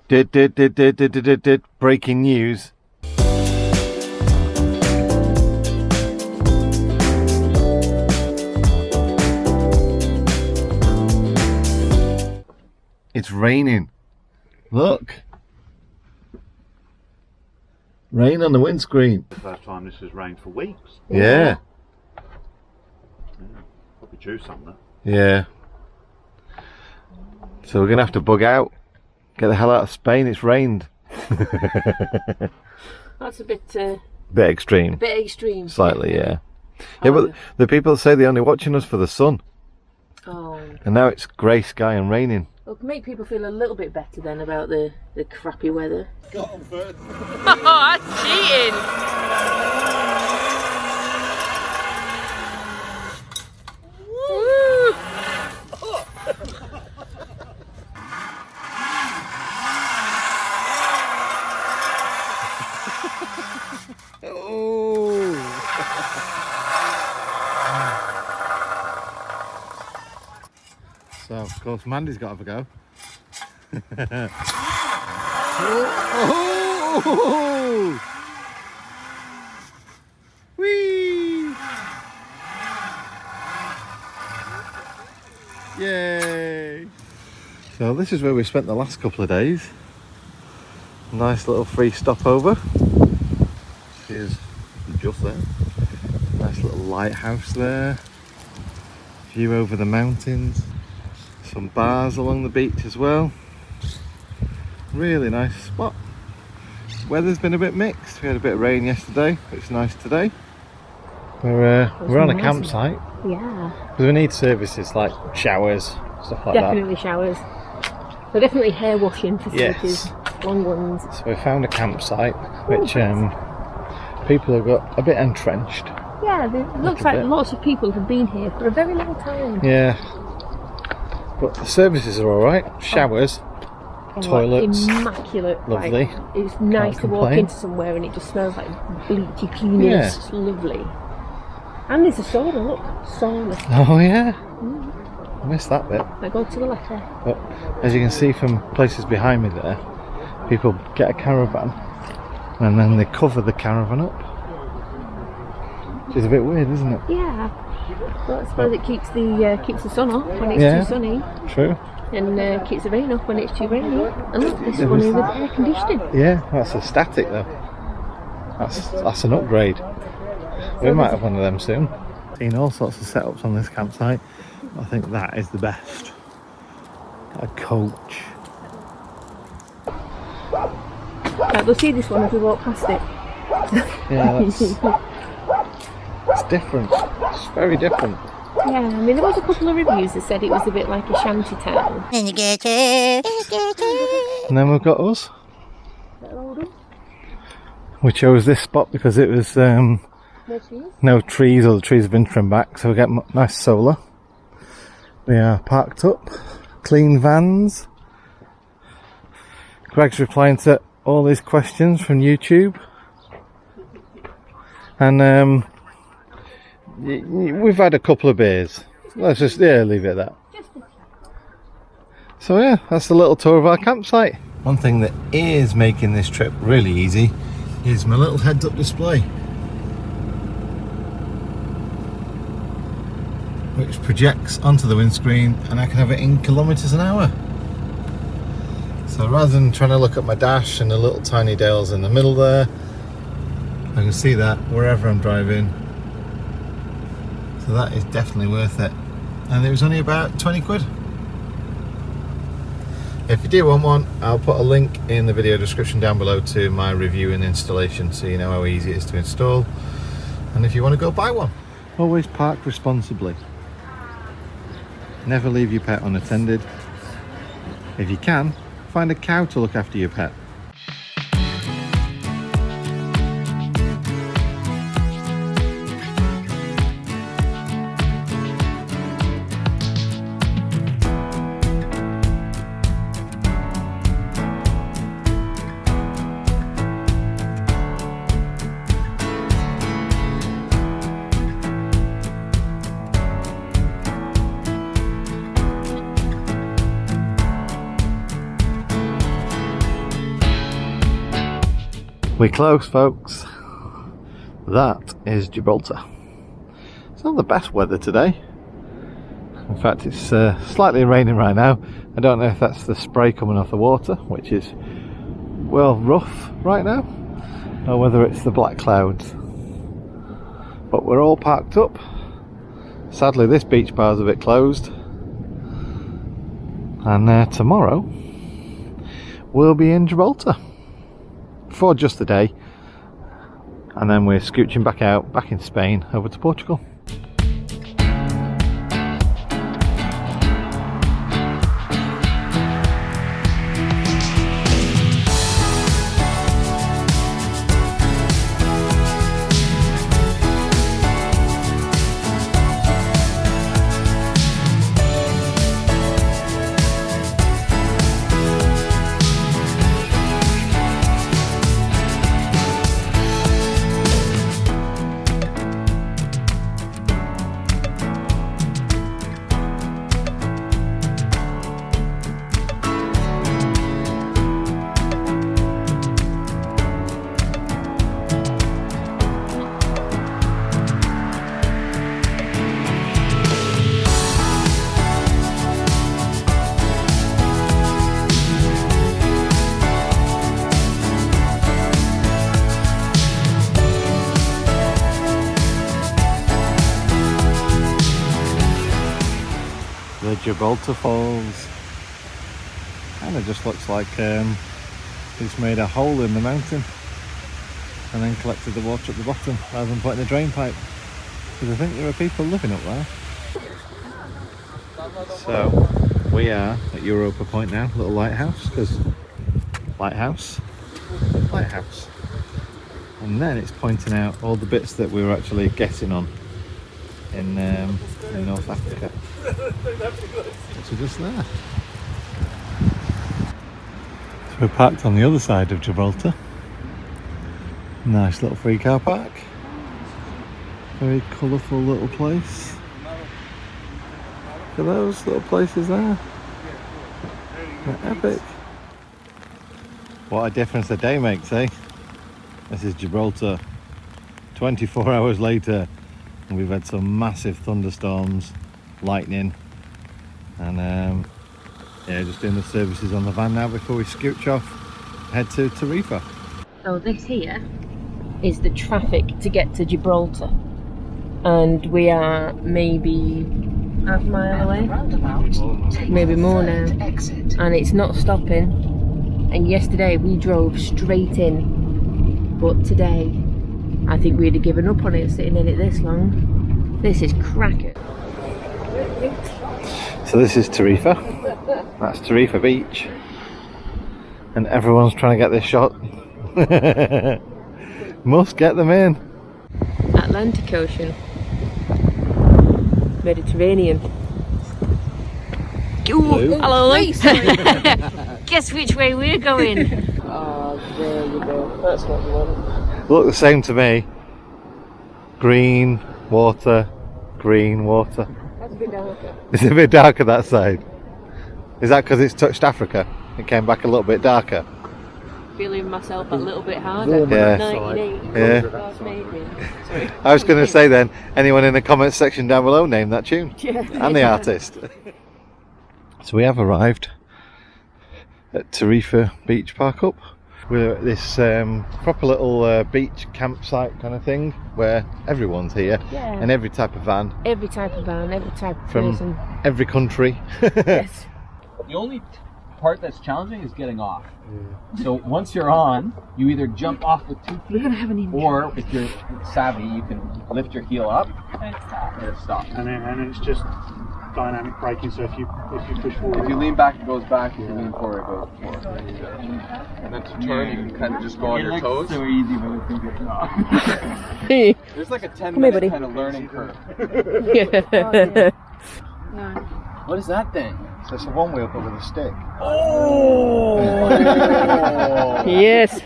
Breaking news. It's raining. Look. Rain on the windscreen. The first time this has rained for weeks. Yeah. Probably due something. Yeah. So we're going to have to bug out. Get the hell out of Spain, it's rained. That's a bit extreme. A bit extreme. Slightly, yeah. Yeah, but the people say they're only watching us for the sun. Oh. And now it's grey sky and raining. Well, it can make people feel a little bit better then about the crappy weather. Got on first. Oh, that's cheating! Woo! So, of course, Mandy's got to have a go. Whee! Yay! So this is where we spent the last couple of days. Nice little free stopover. Here's just there. Nice little lighthouse there. View over the mountains. Some bars along the beach as well. Really nice spot. Weather's been a bit mixed. We had a bit of rain yesterday, but it's nice today. We're on a campsite. Yeah. Because we need services like showers, stuff like that. Definitely showers. So definitely hair washing facilities, Yes. long ones. So we found a campsite which people have got a bit entrenched. Yeah, it looks like lots of people have been here for a very long time. Yeah. But the services are alright. Showers, toilets, immaculate. lovely. Like, it's nice to walk complain. into somewhere and it just smells like bleachy cleanness. Yeah. It's lovely. And there's a sauna, look, sauna. Oh yeah. I missed that bit. I go to the left there. But as you can see from places behind me there, people get a caravan and then they cover the caravan up. Which is a bit weird, isn't it? Yeah. Well, I suppose it keeps the sun off when it's too sunny. True. And keeps the rain off when it's too rainy. And look, this one here with air conditioning. Yeah, that's a static though. That's an upgrade. We might have one of them soon. Seen all sorts of setups on this campsite. I think that is the best. A coach. Right, we'll see this one as we walk past it. Yeah, it's different. It's very different. Yeah, I mean there was a couple of reviews that said it was a bit like a shanty town. And then we've got us. We chose this spot because it was no trees, or the trees have been trimmed back, so we get nice solar. We are parked up, clean vans. Greg's replying to all these questions from YouTube. And we've had a couple of beers. Let's just leave it at that. So yeah, that's the little tour of our campsite. One thing that is making this trip really easy is my little heads-up display, which projects onto the windscreen, and I can have it in kilometers an hour. So rather than trying to look at my dash and the little tiny dales in the middle there, I can see that wherever I'm driving. So that is definitely worth it. And it was only about 20 quid. If you do want one, I'll put a link in the video description down below to my review and installation, so you know how easy it is to install. And if you want to go buy one. Always park responsibly. Never leave your pet unattended. If you can, find a cow to look after your pet. We're close, folks. That is Gibraltar. It's not the best weather today. In fact, it's slightly raining right now. I don't know if that's the spray coming off the water, which is, well, rough right now, or whether it's the black clouds. But we're all parked up. Sadly, this beach bar is a bit closed. And tomorrow, we'll be in Gibraltar for just the day. And then we're scooching back out, back in Spain, over to Portugal. The Gibraltar Falls. Kind of just looks like he's made a hole in the mountain and then collected the water at the bottom rather than putting a drain pipe. Because I think there are people living up there. So we are at Europa Point now, little lighthouse, because lighthouse. And then it's pointing out all the bits that we were actually getting on in North Africa. So just there. So we're parked on the other side of Gibraltar. Nice little free car park. Very colourful little place. Look at those little places there. They're epic. What a difference a day makes, eh? This is Gibraltar. 24 hours later, and we've had some massive thunderstorms, lightning, and yeah, just doing the services on the van now before we scooch off, head to Tarifa. So this here is the traffic to get to Gibraltar, and we are maybe half a mile away, maybe more now, and it's not stopping. And yesterday we drove straight in, but today I think we'd have given up on it sitting in it this long. This is cracking. So this is Tarifa. That's Tarifa Beach, and everyone's trying to get this shot. Must get them in. Atlantic Ocean, Mediterranean. Ooh, hello, guess which way we're going? Oh, there you go. That's what you want. Look the same to me. Green water, green water. That's a bit darker. It's a bit darker that side. Is that because it's touched Africa? It came back a little bit darker. Feeling myself a little bit harder. Yeah. 1980. Yeah. That's amazing. Sorry. I was going to say then, anyone in the comments section down below, name that tune. Yeah. And the artist. So we have arrived at Tarifa Beach Park Up. We're at this proper little beach campsite kind of thing where everyone's here, Yeah. and every type of van. Every type of van, every type of From person. every country. Yes. The only part that's challenging is getting off. So once you're on, you either jump off with 2 feet, We're gonna have an intro. or if you're savvy, you can lift your heel up and it stops. And it's just dynamic braking, so if you push forward. If you lean back, it goes back. If you lean forward, it goes forward. And then to turn, you can kind of just go on your toes. so easy, but I think it's not. There's like a 10 Come here, minute buddy. kind of learning curve. No. What is that thing? So it's a one wheel but with a stick. Oh! Yes.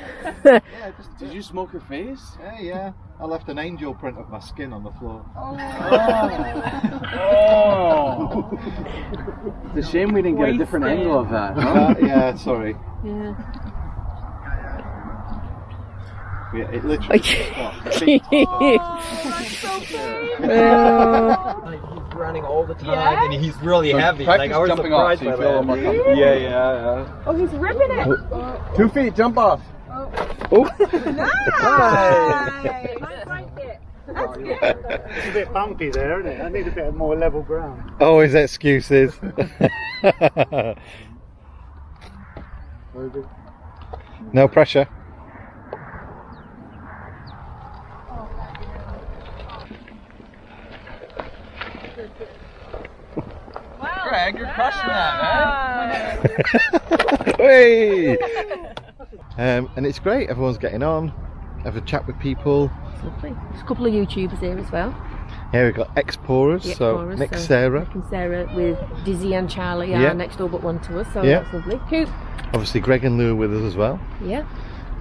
Did you smoke your face? Yeah. I left an angel print of my skin on the floor. Oh! It's a shame we didn't get a different angle of that, huh? Yeah, sorry. Yeah. Yeah, it literally. He's running all the time, and he's really heavy. Practice jumping off so you feel more comfortable. Yeah. Oh, he's ripping it. 2 feet, jump off. Nice. That's good. It's a bit bumpy there, isn't it? I need a bit of more level ground. Always excuses. No pressure. Greg, you're crushing that, man. Hey! And it's great. Everyone's getting on. Have a chat with people. It's lovely. There's a couple of YouTubers here as well. Here we've got Explorers, so Nick and Sarah. Nick and Sarah with Dizzy and Charlie are next door but one to us, so that's lovely. Cool. Obviously Greg and Lou are with us as well. Yeah.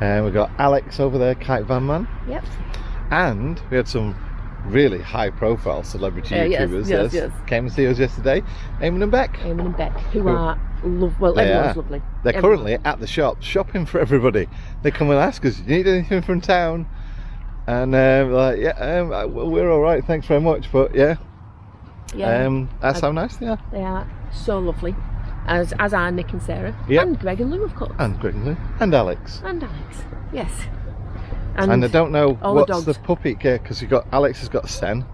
And we've got Alex over there, Kite Van Man. Yep. And we had some really high profile celebrity YouTubers yes. came and see us yesterday. Eamon and Beck. Eamon and Beck, who are everyone's lovely. They're currently at the shop shopping for everybody. They come and ask us, do you need anything from town? And we're all right, thanks very much. But that's how nice they are. They are so lovely, as are Nick and Sarah, and Greg and Lou, of course, and Greg and Lou, and Alex, yes. And I don't know what's the the puppy, because Alex has got Sen,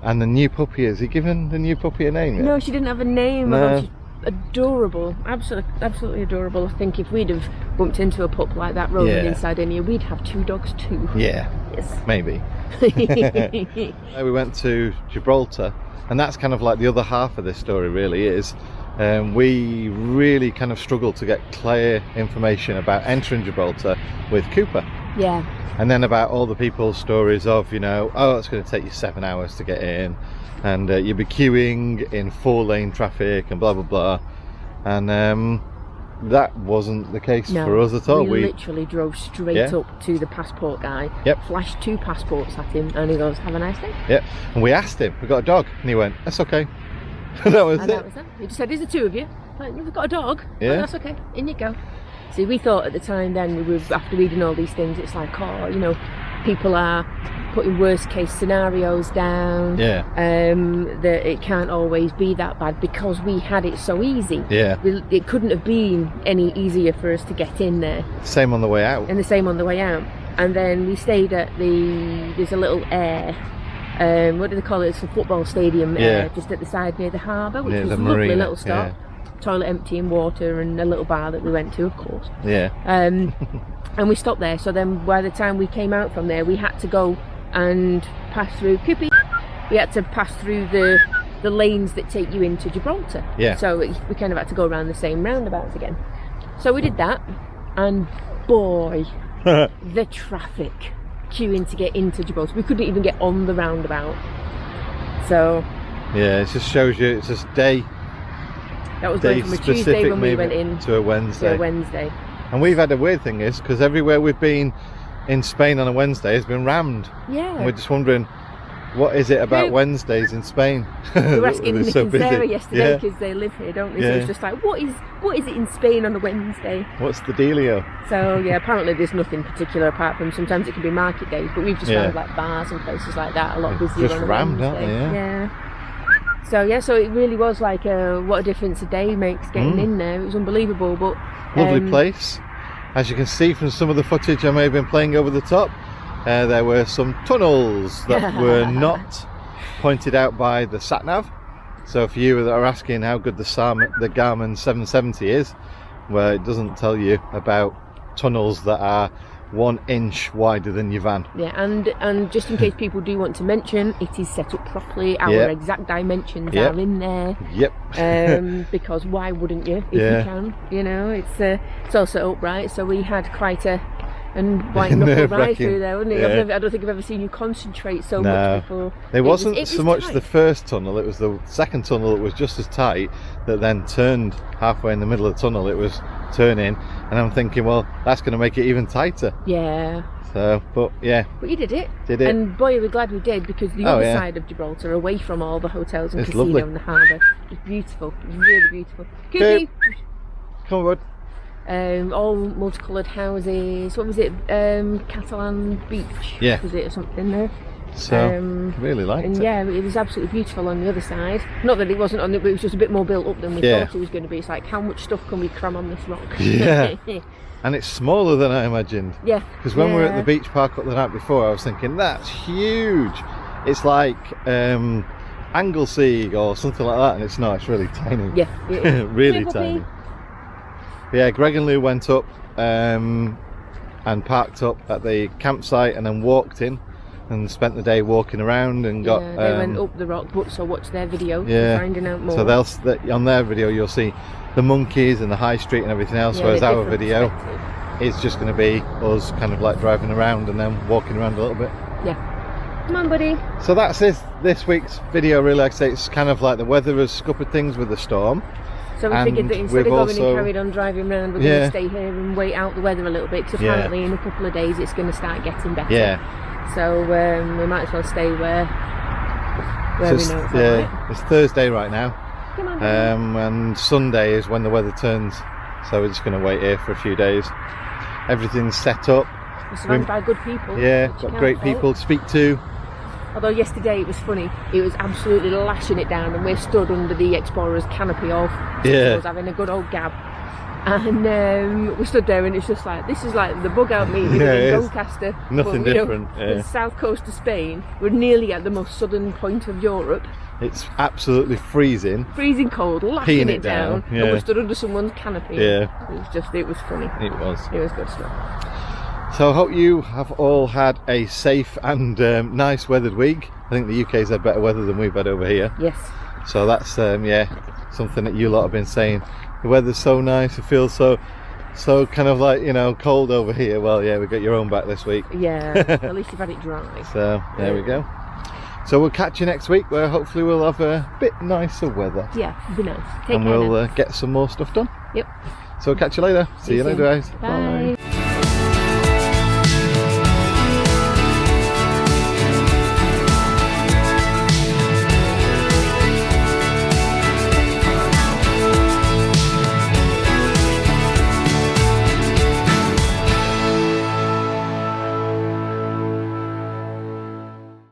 and the new puppy, has he given the new puppy a name yet? No, she didn't have a name. No. She's adorable, absolutely adorable. I think if we'd have bumped into a pup like that roaming inside India, we'd have 2 dogs too. Yeah, yes, maybe. We went to Gibraltar, and that's kind of like the other half of this story really is. We really kind of struggled to get clear information about entering Gibraltar with Cooper. Yeah. And then about all the people's stories of, it's going to take you 7 hours to get in, and you'll be queuing in 4-lane traffic and blah blah blah. And that wasn't the case for us at all. We literally drove straight up to the passport guy, flashed 2 passports at him, and he goes, "Have a nice day." Yep. And we asked him, we got a dog, and he went, "That's okay." That was it. He just said, "Is there 2 of you?" Like, "We've got a dog." Yeah. Like, "That's okay. In you go." See, we thought at the time then, after reading all these things, it's like, people are putting worst case scenarios down. Yeah. That it can't always be that bad because we had it so easy. Yeah. It couldn't have been any easier for us to get in there. Same on the way out. And the same on the way out. And then we stayed at there's a little what do they call it? It's a football stadium just at the side near the harbour, which was a lovely little stop. Toilet empty and water and a little bar that we went to, of course. Yeah. And we stopped there. So then by the time we came out from there, we had to go and pass through Kippy. We had to pass through the lanes that take you into Gibraltar. Yeah. So we kind of had to go around the same roundabouts again. So we did that, and boy, the traffic queuing to get into Gibraltar. We couldn't even get on the roundabout. So yeah, it just shows you it's just day. That was going from a Tuesday when we went in to a Wednesday. And we've had a weird thing is because everywhere we've been in Spain on a Wednesday has been rammed. Yeah. And we're just wondering, what is it about Wednesdays in Spain? We were asking Nick and Sarah yesterday because they live here, don't they? Yeah. So it's just like, what is it in Spain on a Wednesday? What's the dealio? So yeah, apparently there's nothing particular apart from sometimes it can be market days, but we've just found like bars and places like that a lot busier just on a rammed, Wednesday. Aren't they? Yeah. So it really was like what a difference a day makes getting in there. It was unbelievable, but lovely place. As you can see from some of the footage I may have been playing over the top, there were some tunnels that were not pointed out by the sat-nav. So if you are asking how good the Garmin 770 is, well, it doesn't tell you about tunnels that are 1 inch wider than your van. Yeah, and just in case people do want to mention, it is set up properly. Our exact dimensions are in there. Yep. Because why wouldn't you if you can? It's all set up right. So we had quite a white knuckle ride through there, wasn't it? I don't think I've ever seen you concentrate so much before. It wasn't so much the first tunnel, it was the second tunnel that was just as tight that then turned halfway in the middle of the tunnel. It was turning, and I'm thinking, well, that's going to make it even tighter. Yeah. So, but you did it. And boy, we're glad we did, because the other side of Gibraltar, away from all the hotels and casino lovely. and the harbour, it's beautiful. It's really beautiful. Cookie! Come on, bud. all multicoloured houses. What was it? Catalan Beach. Yeah. Was it or something there? So really liked and it. yeah, it was absolutely beautiful on the other side. Not that it wasn't on it, but it was just a bit more built up than we thought it was going to be. It's like, how much stuff can we cram on this rock? Yeah. And it's smaller than I imagined. Yeah. Because when we were at the beach park up the night before, I was thinking, that's huge. It's like Anglesey or something like that, and it's not, it's really tiny. Yeah. Really tiny. Yeah, Greg and Lou went up and parked up at the campsite and then walked in and spent the day walking around and got... they went up the rock, so watch their video finding out more. So on their video you'll see the monkeys and the high street and everything else, whereas our video is just going to be us kind of like driving around and then walking around a little bit. Yeah. Come on, buddy. So that's this week's video, really. Like I say, it's kind of like the weather has scuppered things with the storm. So we figured that instead of going and carried on driving around, we're going to stay here and wait out the weather a little bit, because apparently in a couple of days it's going to start getting better. Yeah. So we might as well stay where we know it's alright. It's Thursday right now. Come on, and Sunday is when the weather turns. So we're just going to wait here for a few days. Everything's set up. We're surrounded by good people. Yeah, got great people to speak to. Although yesterday it was funny, it was absolutely lashing it down, and we're stood under the Explorer's canopy off. I was having a good old gab, and we stood there, and it's just like, this is like the bug out meeting in Doncaster. Nothing different. The south coast of Spain. We're nearly at the most southern point of Europe. It's absolutely freezing. Freezing cold, lashing it down. Yeah. And we stood under someone's canopy. Yeah. It was funny. It was. It was good stuff. So I hope you have all had a safe and nice weathered week. I think the UK's had better weather than we've had over here. Yes. So that's something that you lot have been saying. The weather's so nice, it feels so kind of like, cold over here. Well, yeah, we got your own back this week. Yeah, at least you've had it dry. So there we go. So we'll catch you next week, where hopefully we'll have a bit nicer weather. Yeah, it'll be nice. And we'll get some more stuff done. Yep. So we'll catch you later. See you later, guys. Bye.